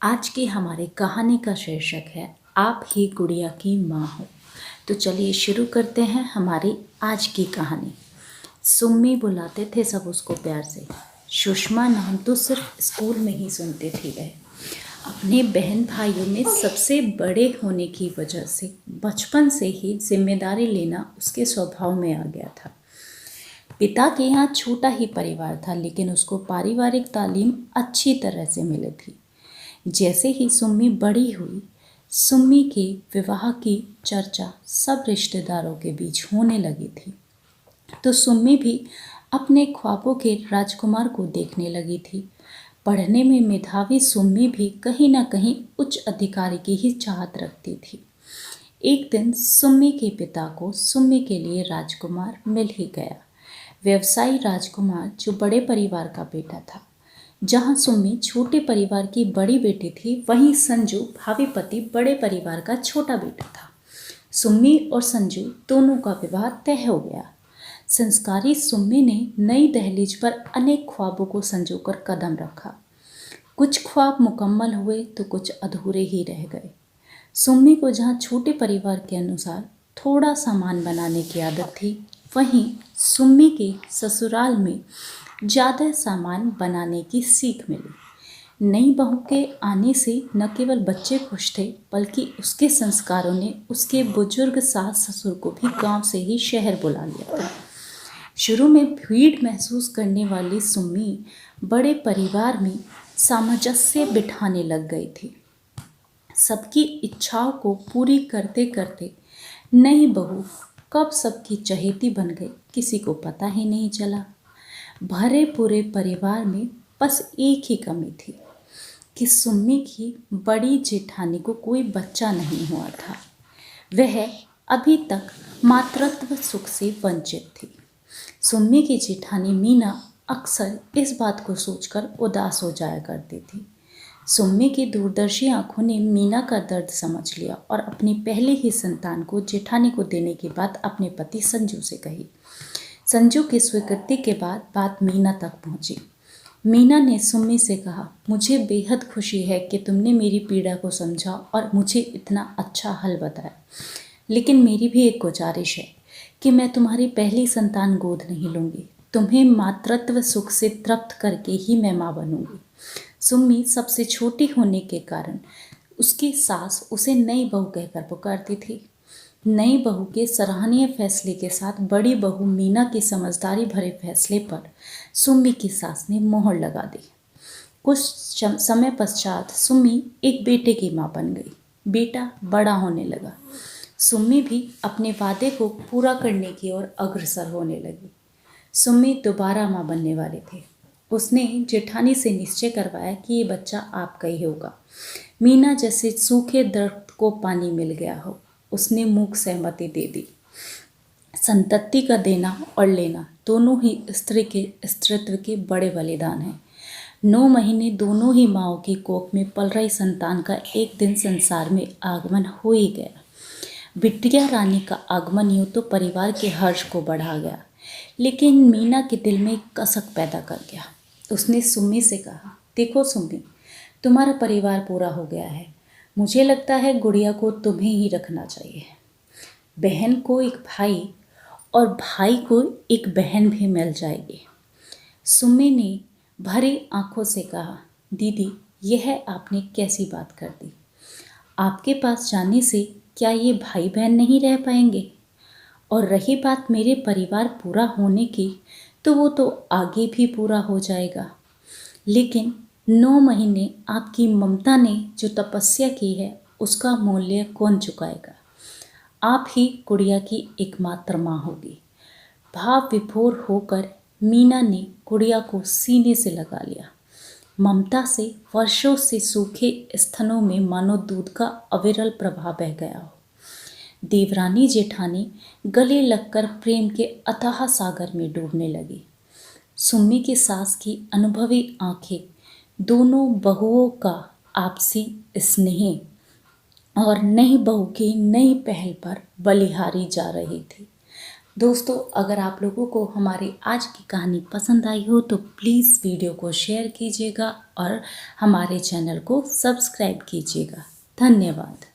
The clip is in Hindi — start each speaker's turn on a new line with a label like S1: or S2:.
S1: आज की हमारी कहानी का शीर्षक है आप ही गुड़िया की माँ हो। तो चलिए शुरू करते हैं हमारी आज की कहानी। सुम्मी बुलाते थे सब उसको प्यार से। सुषमा नाम तो सिर्फ स्कूल में ही सुनते थे वह। अपने बहन भाइयों में सबसे बड़े होने की वजह से बचपन से ही जिम्मेदारी लेना उसके स्वभाव में आ गया था। पिता के यहाँ छोटा ही परिवार था, लेकिन उसको पारिवारिक तालीम अच्छी तरह से मिली थी। जैसे ही सुम्मी बड़ी हुई, सुम्मी के विवाह की चर्चा सब रिश्तेदारों के बीच होने लगी थी। तो सुम्मी भी अपने ख्वाबों के राजकुमार को देखने लगी थी। पढ़ने में मेधावी सुम्मी भी कहीं ना कहीं उच्च अधिकारी की ही चाहत रखती थी। एक दिन सुम्मी के पिता को सुम्मी के लिए राजकुमार मिल ही गया। व्यवसायी राजकुमार जो बड़े परिवार का बेटा था। जहां सुम्मी छोटे परिवार की बड़ी बेटी थी, वहीं संजू भावी पति बड़े परिवार का छोटा बेटा था। सुम्मी और संजू दोनों का विवाह तय हो गया। संस्कारी सुम्मी ने नई दहलीज पर अनेक ख्वाबों को संजोकर कदम रखा। कुछ ख्वाब मुकम्मल हुए तो कुछ अधूरे ही रह गए। सुम्मी को जहाँ छोटे परिवार के अनुसार थोड़ा सामान बनाने की आदत थी, वहीं सुम्मी के ससुराल में ज़्यादा सामान बनाने की सीख मिली। नई बहू के आने से न केवल बच्चे खुश थे, बल्कि उसके संस्कारों ने उसके बुजुर्ग सास ससुर को भी गांव से ही शहर बुला लिया था। शुरू में भीड़ महसूस करने वाली सुम्मी बड़े परिवार में सामंजस्य बिठाने लग गई थी। सबकी इच्छाओं को पूरी करते करते नई बहू कब सबकी चहेती बन गई, किसी को पता ही नहीं चला। भरे पूरे परिवार में बस एक ही कमी थी कि सुम्मी की बड़ी जेठानी को कोई बच्चा नहीं हुआ था। वह अभी तक मातृत्व सुख से वंचित थी। सुम्मी की जेठानी मीना अक्सर इस बात को सोचकर उदास हो जाया करती थी। सुम्मी की दूरदर्शी आंखों ने मीना का दर्द समझ लिया और अपनी पहले ही संतान को जेठानी को देने की बात अपने पति संजू से कही। संजू की स्वीकृति के बाद बात मीना तक पहुंची। मीना ने सुम्मी से कहा, मुझे बेहद खुशी है कि तुमने मेरी पीड़ा को समझा और मुझे इतना अच्छा हल बताया, लेकिन मेरी भी एक गुजारिश है कि मैं तुम्हारी पहली संतान गोद नहीं लूँगी। तुम्हें मातृत्व सुख से तृप्त करके ही मैं माँ बनूंगी। सुम्मी सबसे छोटी होने के कारण उसकी सास उसे नई बहू कहकर पुकारती थी। नई बहू के सराहनीय फैसले के साथ बड़ी बहू मीना के समझदारी भरे फैसले पर सुम्मी की सास ने मोहर लगा दी। कुछ समय पश्चात सुम्मी एक बेटे की माँ बन गई। बेटा बड़ा होने लगा। सुम्मी भी अपने वादे को पूरा करने की ओर अग्रसर होने लगी। सुम्मी दोबारा माँ बनने वाले थे। उसने जेठानी से निश्चय करवाया कि ये बच्चा आपका ही होगा। मीना जैसे सूखे दरख्त को पानी मिल गया हो, उसने मूक सहमति दे दी। संतति का देना और लेना दोनों ही स्त्री के स्त्रीत्व के बड़े बलिदान हैं। 9 महीने दोनों ही माँओं की कोख में पल रही संतान का एक दिन संसार में आगमन हो ही गया। बिटिया रानी का आगमन यूँ तो परिवार के हर्ष को बढ़ा गया, लेकिन मीना के दिल में कसक पैदा कर गया। उसने सुम्मी से कहा, देखो सुम्मी, तुम्हारा परिवार पूरा हो गया है। मुझे लगता है गुड़िया को तुम्हें ही रखना चाहिए। बहन को एक भाई और भाई को एक बहन भी मिल जाएगी। सुम्मी ने भरी आंखों से कहा, दीदी, यह आपने कैसी बात कर दी? आपके पास जाने से क्या ये भाई बहन नहीं रह पाएंगे? और रही बात मेरे परिवार पूरा होने की, तो वो तो आगे भी पूरा हो जाएगा। लेकिन 9 महीने आपकी ममता ने जो तपस्या की है, उसका मूल्य कौन चुकाएगा? आप ही गुड़िया की एकमात्र माँ होगी। भाव विभोर होकर मीना ने गुड़िया को सीने से लगा लिया। ममता से वर्षों से सूखे स्तनों में मानो दूध का अविरल प्रवाह बह गया हो। देवरानी जेठानी गले लगकर प्रेम के अथाह सागर में डूबने लगी। सुम्मी की सास की अनुभवी आंखें दोनों बहुओं का आपसी स्नेह और नई बहू की नई पहल पर बलिहारी जा रही थी। दोस्तों, अगर आप लोगों को हमारी आज की कहानी पसंद आई हो तो प्लीज़ वीडियो को शेयर कीजिएगा और हमारे चैनल को सब्सक्राइब कीजिएगा। धन्यवाद।